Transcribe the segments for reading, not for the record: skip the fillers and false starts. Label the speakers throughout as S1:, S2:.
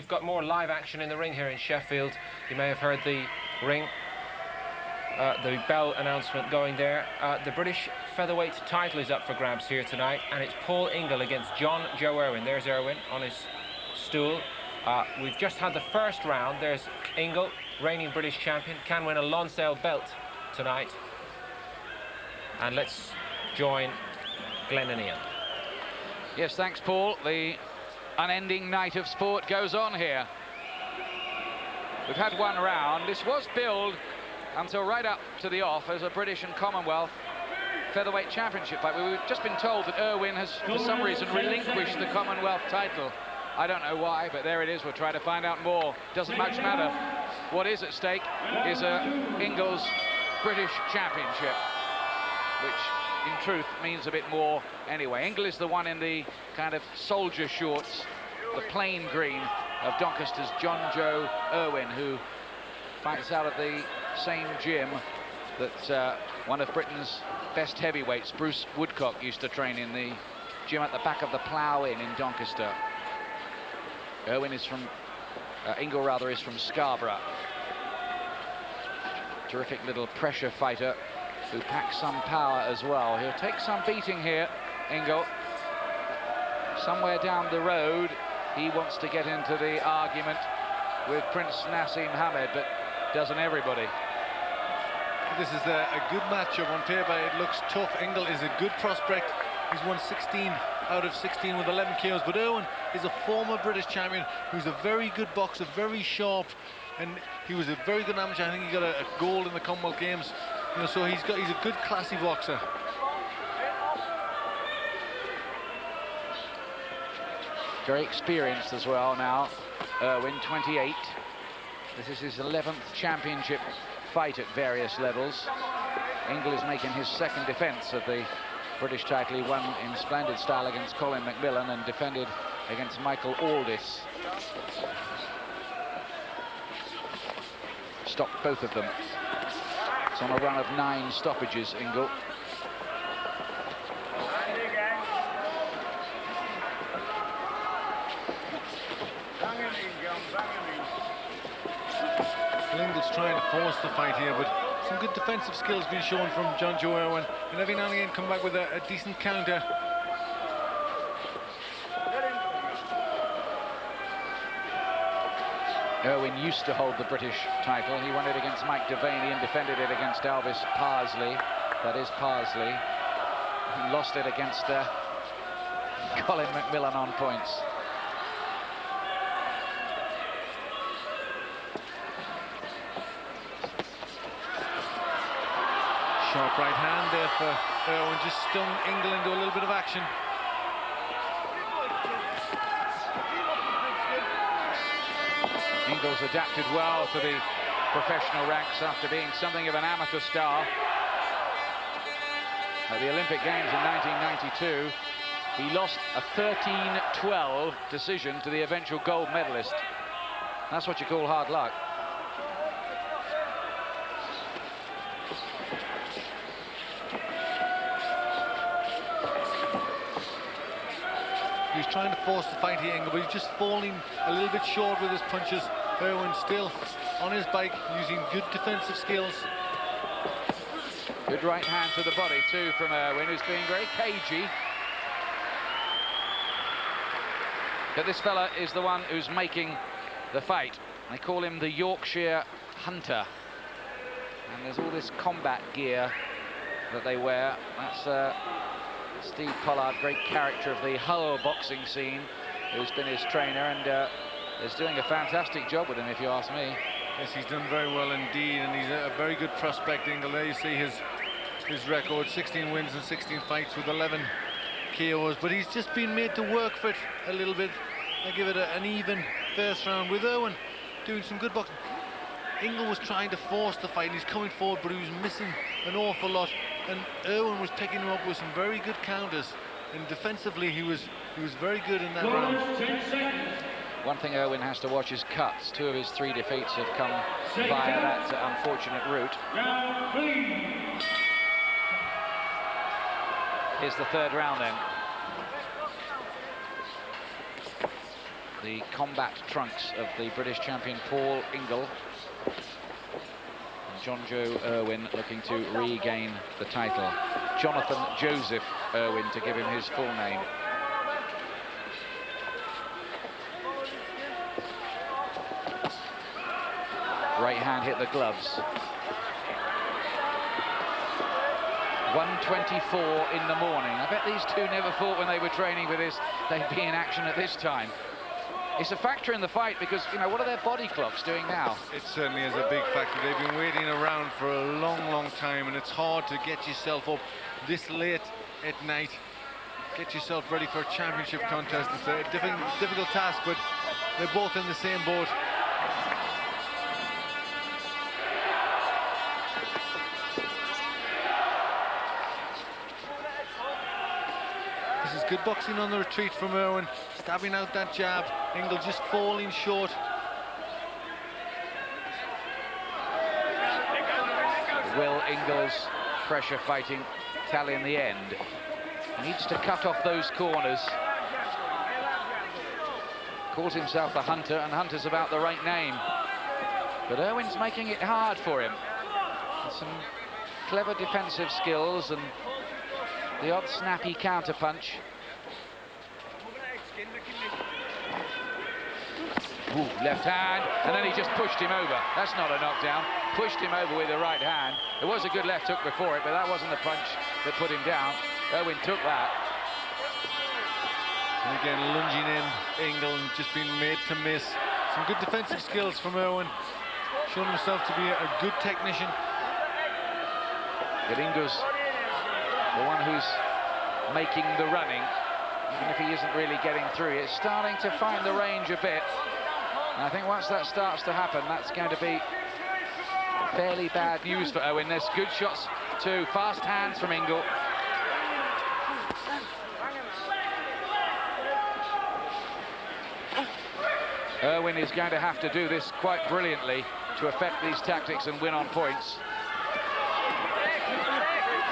S1: you've got more live action in the ring here in Sheffield. You may have heard the bell announcement going there. The British featherweight title is up for grabs here tonight, and it's Paul Ingle against Jonjo Irwin. There's Irwin on his stool. We've just had the first round. There's Ingle, reigning British champion, can win a Lonsdale belt tonight. And let's join Glenn and Ian.
S2: Yes, thanks, Paul. The unending night of sport goes on here. We've had one round. This was billed until right up to the off as a British and Commonwealth featherweight championship fight. We've just been told that Irwin has, for some reason, relinquished the Commonwealth title. I don't know why, but there it is. We'll try to find out more. Doesn't much matter. What is at stake is Ingle's British Championship, which in truth means a bit more anyway. Ingle is the one in the kind of soldier shorts, the plain green of Doncaster's Jonjo Irwin, who fights out of the same gym that one of Britain's best heavyweights, Bruce Woodcock, used to train in, the gym at the back of the Plough Inn in Doncaster. Irwin is from, Ingle rather, is from Scarborough. Terrific little pressure fighter who packs some power as well. He'll take some beating here, Ingle. Somewhere down the road, he wants to get into the argument with Prince Nassim Hamed, but doesn't everybody?
S3: This is a good matchup on paper. It looks tough. Ingle is a good prospect. He's won 16 out of 16 with 11 KOs, but Irwin is a former British champion who's a very good boxer, very sharp, and he was a very good amateur. I think he got a gold in the Commonwealth Games. You know, so he's a good, classy boxer.
S2: Very experienced as well now. Irwin, 28. This is his 11th championship fight at various levels. Ingle is making his second defence of the British title. He won in splendid style against Colin McMillan and defended against Michael Aldis. Stopped both of them. It's on a run of 9 stoppages, Ingle.
S3: Ingle's trying to force the fight here, but some good defensive skills being shown from Jonjo Irwin, and every now and again come back with a decent counter.
S2: Irwin used to hold the British title. He won it against Mike Devaney and defended it against Elvis Parsley. That is Parsley. He lost it against Colin McMillan on points.
S3: Sharp right hand there for Irwin, just stung Ingle into a little bit of action.
S2: Ingle's adapted well to the professional ranks after being something of an amateur star. At the Olympic Games in 1992, he lost a 13-12 decision to the eventual gold medalist. That's what you call hard luck.
S3: He's trying to force the fight here, Ingle, but he's just falling a little bit short with his punches. Irwin still on his bike, using good defensive skills.
S2: Good right hand to the body, too, from Irwin, who's being very cagey. But this fella is the one who's making the fight. They call him the Yorkshire Hunter. And there's all this combat gear that they wear. That's Steve Pollard, great character of the Hull boxing scene, who's been his trainer and is doing a fantastic job with him, if you ask me.
S3: Yes, he's done very well indeed, and he's a very good prospect, Ingle. There you see his record, 16 wins and 16 fights with 11 KOs, but he's just been made to work for it a little bit. I give it an even first round with Irwin doing some good boxing. Ingle was trying to force the fight, and he's coming forward, but he was missing an awful lot, and Irwin was picking him up with some very good counters, and defensively he was very good in that round.
S2: One thing Irwin has to watch is cuts. 2 of his 3 defeats have come via that unfortunate route. Here's the third round then. the combat trunks of the British champion Paul Ingle. And Jonjo Irwin looking to regain the title. Jonathan Joseph Irwin, to give him his full name. Right hand hit the gloves. 1:24 in the morning. I bet these two never thought when they were training for this they'd be in action at this time. It's a factor in the fight because, you know, what are their body clocks doing now?
S3: It certainly is a big factor. They've been waiting around for a long time, and it's hard to get yourself up this late at night, get yourself ready for a championship contest. It's a difficult task, but they're both in the same boat. This is good boxing on the retreat from Irwin, stabbing out that jab. Ingle just falling short.
S2: Will Ingle's pressure fighting tally in the end? He needs to cut off those corners. Calls himself the Hunter, and Hunter's about the right name. But Irwin's making it hard for him. And some clever defensive skills and the odd snappy counter-punch. Ooh, left hand, and then he just pushed him over. That's not a knockdown. Pushed him over with the right hand. There was a good left hook before it, but that wasn't the punch that put him down. Irwin took that.
S3: And again, lunging in, Ingle, and just being made to miss. Some good defensive skills from Irwin. Shown himself to be a good technician.
S2: But Ingle's the one who's making the running, even if he isn't really getting through. It's starting to find the range a bit. And I think once that starts to happen, that's going to be fairly bad news for Irwin. There's good shots too, fast hands from Ingle. Irwin is going to have to do this quite brilliantly to affect these tactics and win on points.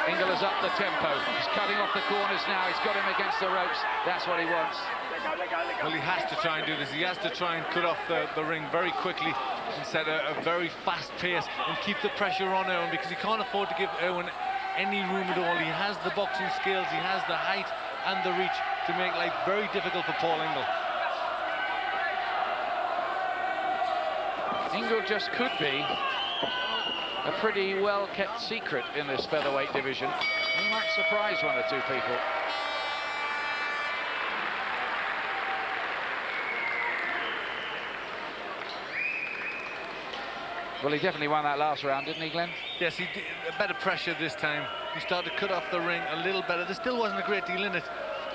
S2: Ingle has upped the tempo. He's cutting off the corners now. He's got him against the ropes. That's what he wants.
S3: Well, he has to try and do this. He has to try and cut off the ring very quickly and set a very fast pace and keep the pressure on Irwin, because he can't afford to give Irwin any room at all. He has the boxing skills, he has the height and the reach to make life very difficult for Paul Ingle.
S2: Ingle just could be a pretty well-kept secret in this featherweight division. He might surprise one or two people. Well, he definitely won that last round, didn't he, Glenn?
S3: Yes, he did. A better pressure this time. He started to cut off the ring a little better. There still wasn't a great deal in it.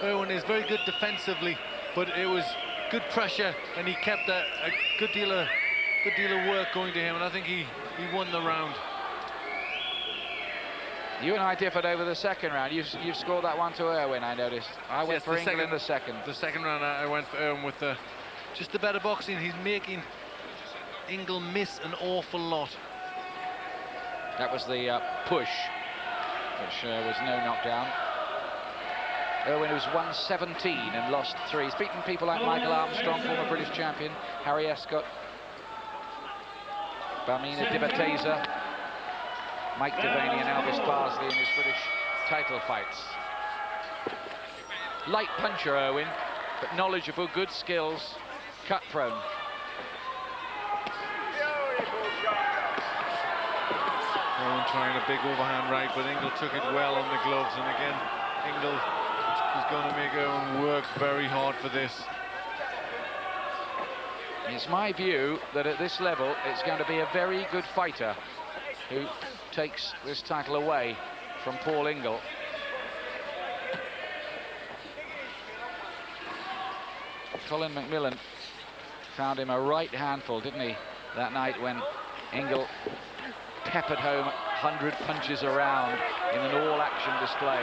S3: Irwin is very good defensively, but it was good pressure, and he kept a good deal of work going to him, and I think he won the round.
S2: You and I differed over the second round. You've scored that one to Irwin, I noticed. I went for Ingle in the second.
S3: The second round, I went for Irwin with just the better boxing. He's making Ingle miss an awful lot.
S2: That was the push, which was no knockdown. Irwin, who's won 17 and lost 3. He's beaten people like Michael Armstrong, former British champion, Harry Escott, Bamina Dibateza, Mike Devaney and Elvis Barsley in his British title fights. Light puncher, Irwin, but knowledgeable, good skills, cut prone.
S3: Irwin trying a big overhand right, but Ingle took it well on the gloves, and again, Ingle is going to make Irwin work very hard for this.
S2: It's my view that at this level, it's going to be a very good fighter who takes this title away from Paul Ingle. Colin McMillan found him a right handful, didn't he, that night when Ingle peppered home 100 punches around in an all-action display.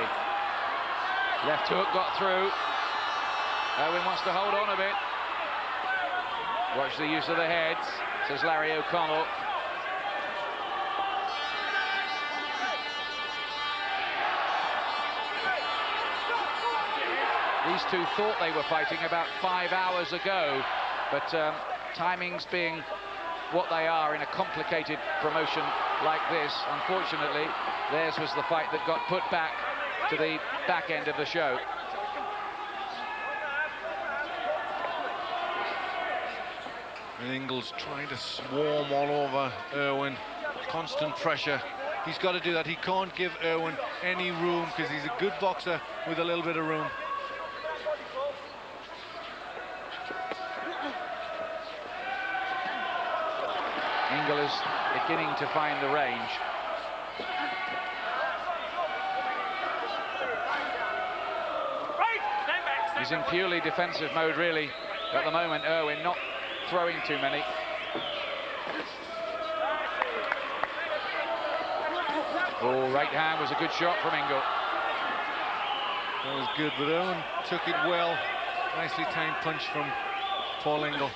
S2: Left hook got through. Irwin wants to hold on a bit. Watch the use of the heads, says Larry O'Connell. These two thought they were fighting about 5 hours ago But timings being what they are in a complicated promotion like this, unfortunately, theirs was the fight that got put back to the back end of the show.
S3: And Ingle's trying to swarm all over Irwin. Constant pressure. He's got to do that. He can't give Irwin any room because he's a good boxer with a little bit of room.
S2: Ingle is beginning to find the range. He's in purely defensive mode, really, at the moment. Irwin not throwing too many. Oh, right hand was a good shot from Ingle.
S3: That was good, but Irwin took it well. Nicely timed punch from Paul Ingle.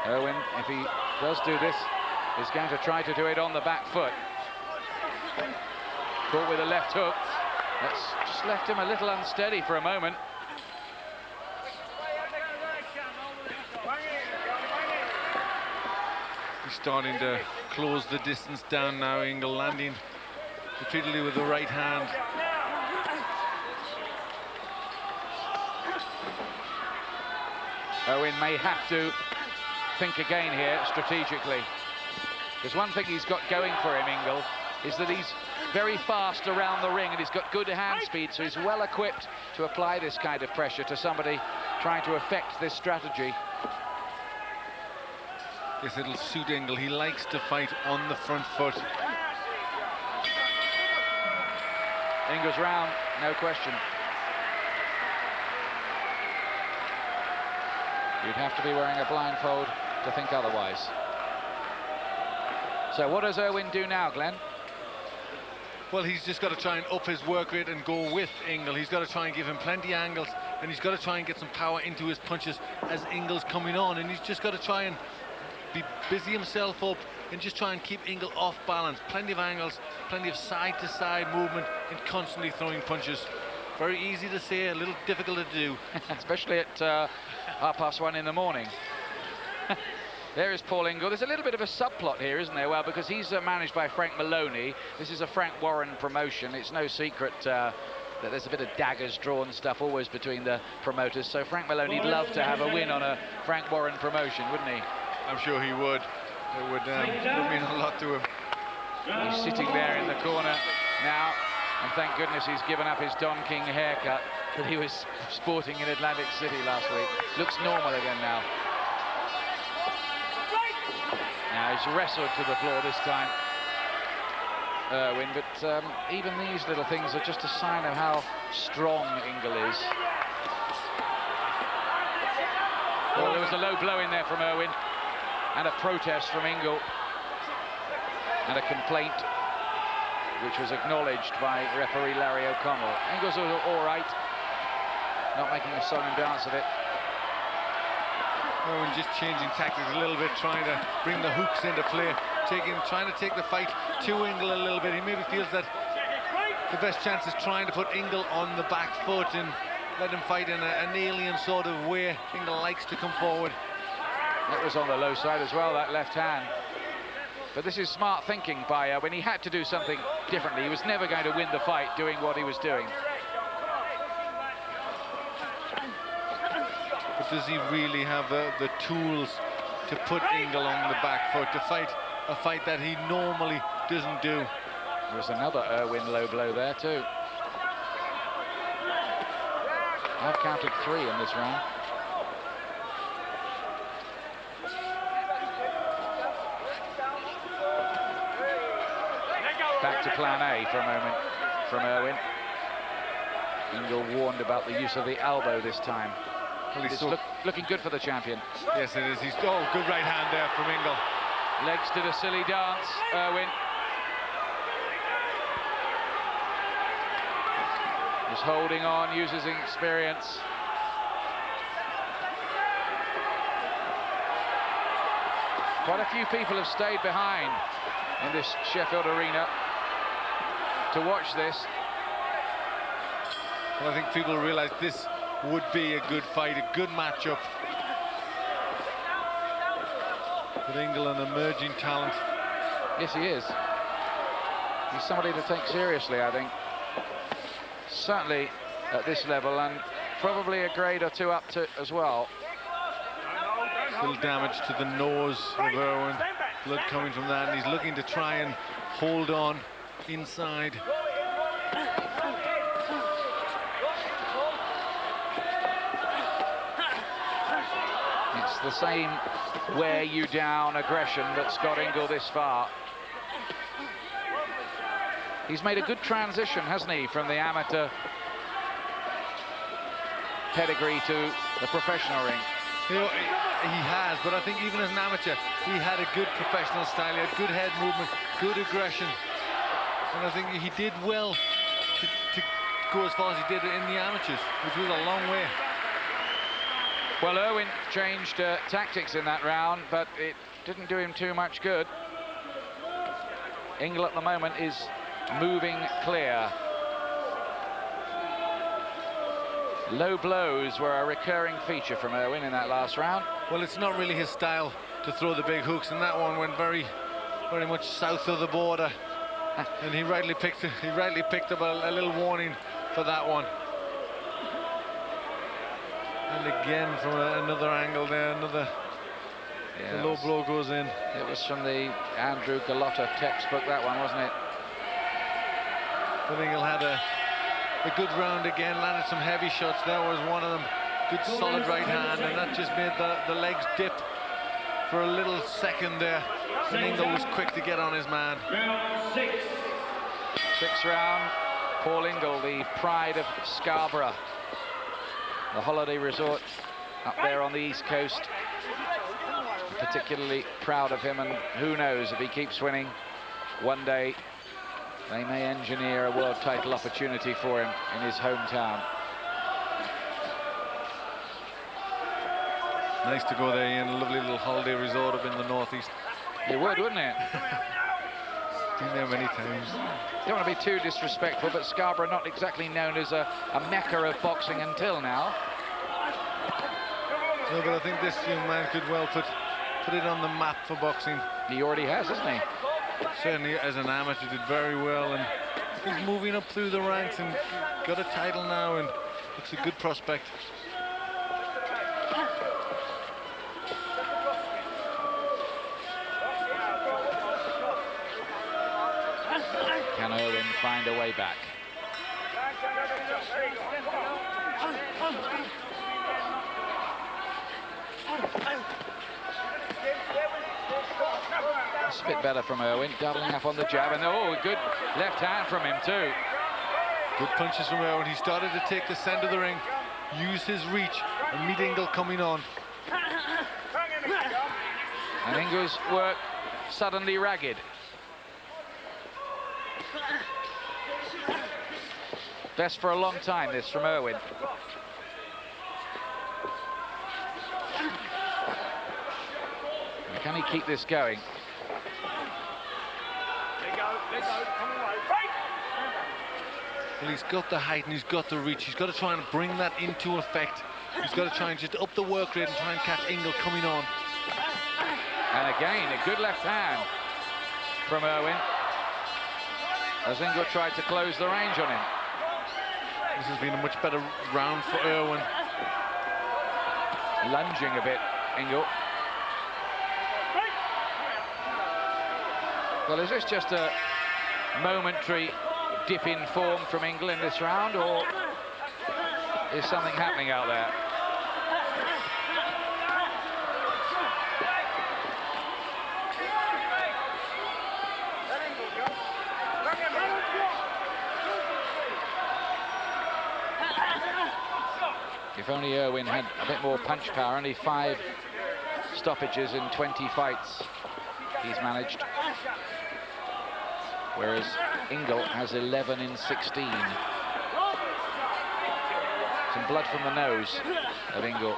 S2: Irwin, if he does do this, is going to try to do it on the back foot. Caught with a left hook. That's just left him a little unsteady for a moment.
S3: He's starting to close the distance down now. Ingle landing repeatedly with the right hand.
S2: Irwin may have to think again here strategically. There's one thing he's got going for him, Ingle, is that he's very fast around the ring and he's got good hand speed, so he's well equipped to apply this kind of pressure to somebody trying to affect this strategy.
S3: Yes, it'll suit Ingle. He likes to fight on the front foot.
S2: Ingle's round, no question. You'd have to be wearing a blindfold to think otherwise. So what does Irwin do now, Glenn?
S3: Well, he's just got to try and up his work rate and go with Ingle. He's got to try and give him plenty of angles, and he's got to try and get some power into his punches as Ingle's coming on, and he's just got to try and be busy himself up and just try and keep Ingle off balance. Plenty of angles, plenty of side-to-side movement, and constantly throwing punches. Very easy to say, a little difficult to do.
S2: Especially at 1:30 in the morning. There is Paul Ingle. There's a little bit of a subplot here, isn't there? Well, because he's managed by Frank Maloney. This is a Frank Warren promotion. It's no secret that there's a bit of daggers drawn stuff always between the promoters. So Frank Maloney'd love to have a win on a Frank Warren promotion, wouldn't he?
S3: I'm sure he would. It would mean a lot to him.
S2: He's sitting there in the corner now, and thank goodness he's given up his Don King haircut that he was sporting in Atlantic City last week. Looks normal again now. Now he's wrestled to the floor this time, Irwin, but even these little things are just a sign of how strong Ingle is. Oh, there was a low blow in there from Irwin, and a protest from Ingle, and a complaint which was acknowledged by referee Larry O'Connell. Ingle's all right, not making a song and dance of it.
S3: Irwin just changing tactics a little bit, trying to bring the hooks into play, trying to take the fight to Ingle a little bit. He maybe feels that the best chance is trying to put Ingle on the back foot and let him fight in an alien sort of way. Ingle likes to come forward.
S2: That was on the low side as well, that left hand. But this is smart thinking by when he had to do something differently. He was never going to win the fight doing what he was doing.
S3: But does he really have the tools to put Ingle on the back foot, to fight a fight that he normally doesn't do?
S2: There was another Irwin low blow there too. I've counted 3 in this round. Back to plan A for a moment from Irwin. Ingle warned about the use of the elbow this time.
S3: Well,
S2: it's looking good for the champion.
S3: Yes, it is. Oh, good right hand there from Ingle.
S2: Legs to the silly dance, Irwin. Just holding on, uses experience. Quite a few people have stayed behind in this Sheffield arena to watch this.
S3: Well, I think people realise would be a good fight, a good matchup. But Ingle, an emerging talent.
S2: Yes, he is. He's somebody to take seriously, I think. Certainly at this level, and probably a grade or two up to as well.
S3: Little damage to the nose of Irwin. Blood coming from that, and he's looking to try and hold on inside.
S2: It's the same wear you down aggression that's got Ingle this far. He's made a good transition, hasn't he, from the amateur pedigree to the professional ring.
S3: You know, he has, but I think even as an amateur, he had a good professional style. He had good head movement, good aggression. And I think he did well to go as far as he did in the amateurs, which was a long way.
S2: Well, Irwin changed tactics in that round, but it didn't do him too much good. Ingle at the moment is moving clear. Low blows were a recurring feature from Irwin in that last round.
S3: Well, it's not really his style to throw the big hooks, and that one went very much south of the border. And he rightly picked up a little warning for that one. And again from another angle there, another low blow goes in.
S2: It was from the Andrew Gallotta textbook, that one, wasn't it?
S3: But Ingle had a good round again, landed some heavy shots. That was one of them. Good solid right hand, and that just made the legs dip for a little second there. And Ingle was quick to get on his man.
S2: Sixth round, Paul Ingle, the pride of Scarborough, the holiday resort up there on the East Coast. Particularly proud of him, and who knows, if he keeps winning, one day they may engineer a world title opportunity for him in his hometown.
S3: Nice to go there, Ian. A lovely little holiday resort up in the northeast.
S2: You would, wouldn't it?
S3: Been there many times.
S2: Don't want to be too disrespectful, but Scarborough not exactly known as a mecca of boxing until now.
S3: No, but I think this young man could well put it on the map for boxing.
S2: He already has, hasn't he?
S3: Certainly as an amateur did very well, and he's moving up through the ranks and got a title now, and looks a good prospect.
S2: Can Irwin find a way back? It's a bit better from Irwin, doubling up on the jab, and oh, good left hand from him too.
S3: Good punches from Irwin. He started to take the centre of the ring, use his reach, and meet Ingle coming on.
S2: And Ingle's work suddenly ragged. Best for a long time, this from Irwin. Can he keep this going?
S3: Well, he's got the height and he's got the reach. He's got to try and bring that into effect. He's got to try and just up the work rate and try and catch Ingle coming on.
S2: And again, a good left hand from Irwin, as Ingle tried to close the range on him.
S3: This has been a much better round for Irwin.
S2: Lunging a bit, Ingle. Well, is this just a momentary dip in form from Ingle in this round, or is something happening out there? If only Irwin had a bit more punch power. Only 5 stoppages in 20 fights he's managed, whereas Ingle has 11 in 16. Some blood from the nose of Ingle.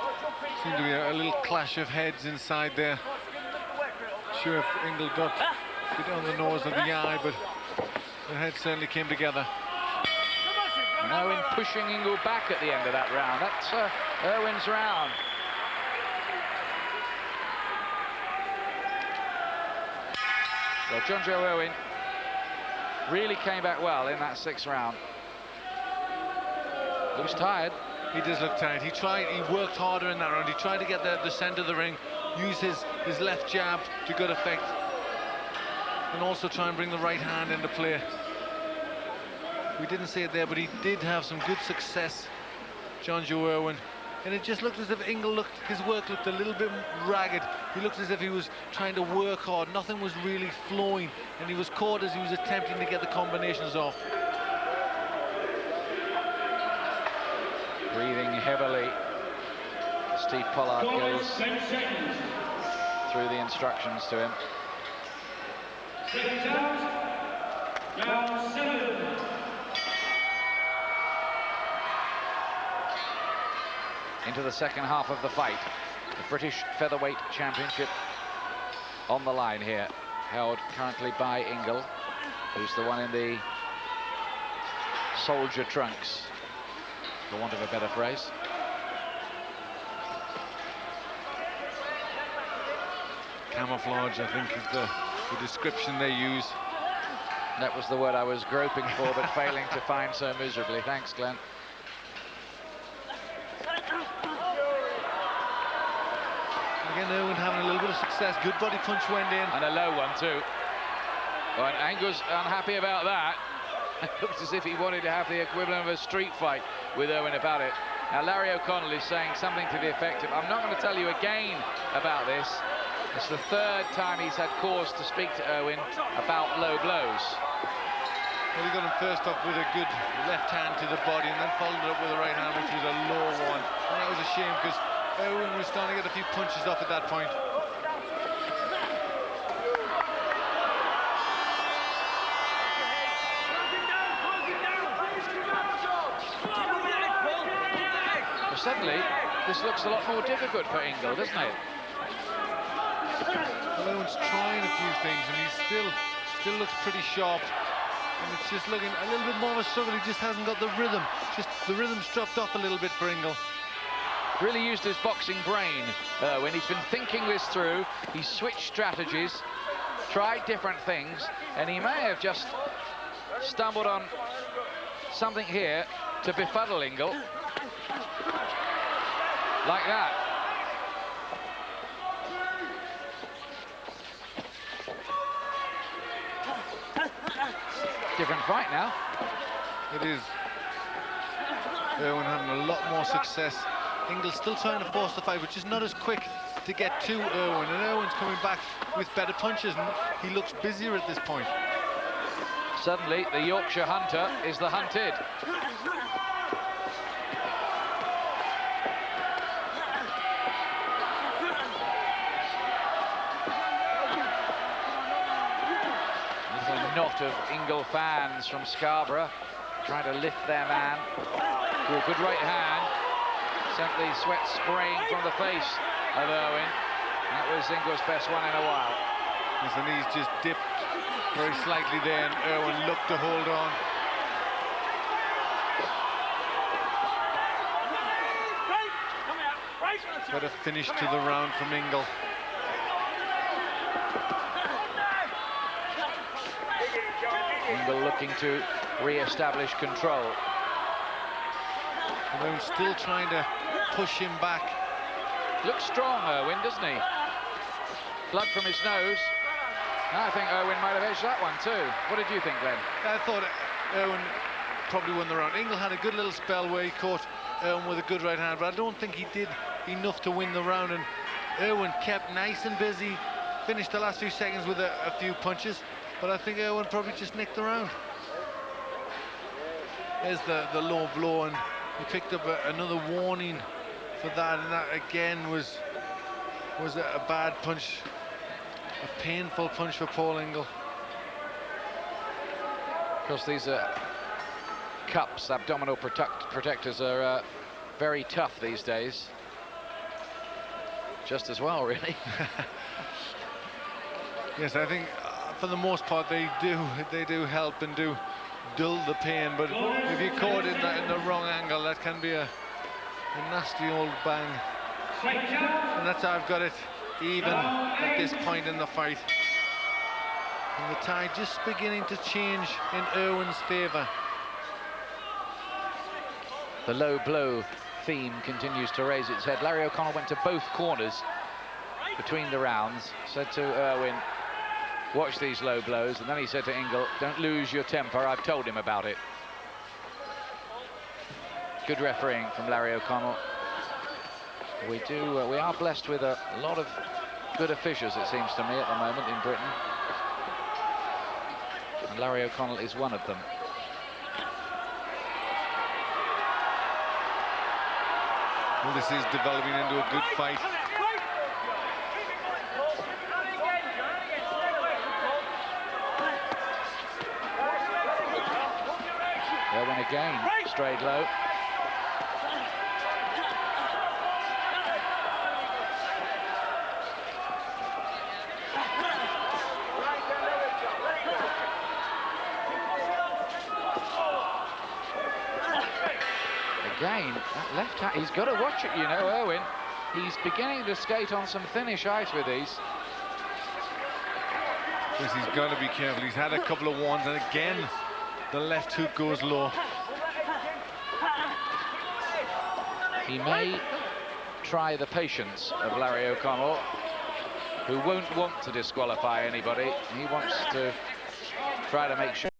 S3: Seemed to be a little clash of heads inside there. Sure if Ingle got on the nose of the eye, but the head certainly came together.
S2: And Irwin pushing Ingle back at the end of that round. That's Irwin's round. Well, Jonjo Irwin really came back well in that 6th round. Looks tired.
S3: He does look tired. He worked harder in that round. He tried to get the centre of the ring, use his left jab to good effect, and also try and bring the right hand into play. We didn't see it there, but he did have some good success, Jonjo Irwin. And it just looked as if his work looked a little bit ragged. He looked as if he was trying to work hard. Nothing was really flowing, and he was caught as he was attempting to get the combinations off.
S2: Breathing heavily. Steve Pollard goes through the instructions to him.
S4: Round 7.
S2: Into the second half of the fight. The British Featherweight Championship on the line here, held currently by Ingle, who's the one in the soldier trunks, for want of a better phrase.
S3: Camouflage, I think, is the description they use.
S2: That was the word I was groping for, but failing to find so miserably. Thanks, Glenn.
S3: Again, Irwin having a little bit of success. Good body punch went in.
S2: And a low one, too. Well, and Ingle's unhappy about that. It looks as if he wanted to have the equivalent of a street fight with Irwin about it. Now, Larry O'Connell is saying something to the effect of, I'm not going to tell you again about this. It's the 3rd time he's had cause to speak to Irwin about low blows.
S3: Well, he got him first off with a good left hand to the body and then followed it up with a right hand, which was a low one. And that was a shame because Irwin was starting to get a few punches off at that point.
S2: Well, suddenly, this looks a lot more difficult for Ingle, doesn't it?
S3: Well, Irwin's trying a few things and he still looks pretty sharp. And it's just looking a little bit more of a struggle. He just hasn't got the rhythm. Just the rhythm's dropped off a little bit for Ingle.
S2: Really used his boxing brain when he's been thinking this through. He's switched strategies, tried different things, and he may have just stumbled on something here to befuddle Ingle. Like that. Different fight now.
S3: It is. Irwin having a lot more success. Ingle's still trying to force the fight, but just not as quick to get to Irwin. And Irwin's coming back with better punches, and he looks busier at this point.
S2: Suddenly, the Yorkshire hunter is the hunted. Knot of Ingle fans from Scarborough trying to lift their man. Ooh, good right hand. Sent the sweat spraying from the face of Irwin. That was Ingle's best one in a while.
S3: His knees just dipped very slightly there, and Irwin looked to hold on. Got a finish to the round from Ingle.
S2: Ingle looking to re-establish control.
S3: Irwin still trying to push him back.
S2: Looks strong, Irwin, doesn't he? Blood from his nose. I think Irwin might have edged that one too. What did you think, Glenn?
S3: I thought Irwin probably won the round. Ingle had a good little spell where he caught Irwin with a good right hand, but I don't think he did enough to win the round, and Irwin kept nice and busy, finished the last few seconds with a few punches, but I think Irwin probably just nicked the round. There's the low blow, and he picked up another warning for that, and that again was a bad punch, a painful punch for Paul Ingle.
S2: Of course, these cups, abdominal protectors, are very tough these days. Just as well, really.
S3: Yes, I think for the most part they do help and do dull the pain, but if you caught it in the wrong angle, that can be a nasty old bang. And that's how I've got it even at this point in the fight. And the tide just beginning to change in Irwin's favour.
S2: The low blow theme continues to raise its head. Larry O'Connell went to both corners between the rounds, said to Irwin, watch these low blows, and then he said to Ingle, don't lose your temper, I've told him about it. Good refereeing from Larry O'Connell. We are blessed with a lot of good officials, it seems to me, at the moment in Britain. And Larry O'Connell is one of them.
S3: Well, this is developing into a good fight.
S2: Irwin again, straight low. Again, that left hand, he's got to watch it, you know, Irwin. He's beginning to skate on some thinnish ice with these.
S3: Yes, he's got to be careful. He's had a couple of ones, and again, the left hook goes low.
S2: He may try the patience of Larry O'Connell, who won't want to disqualify anybody. He wants to try to make sure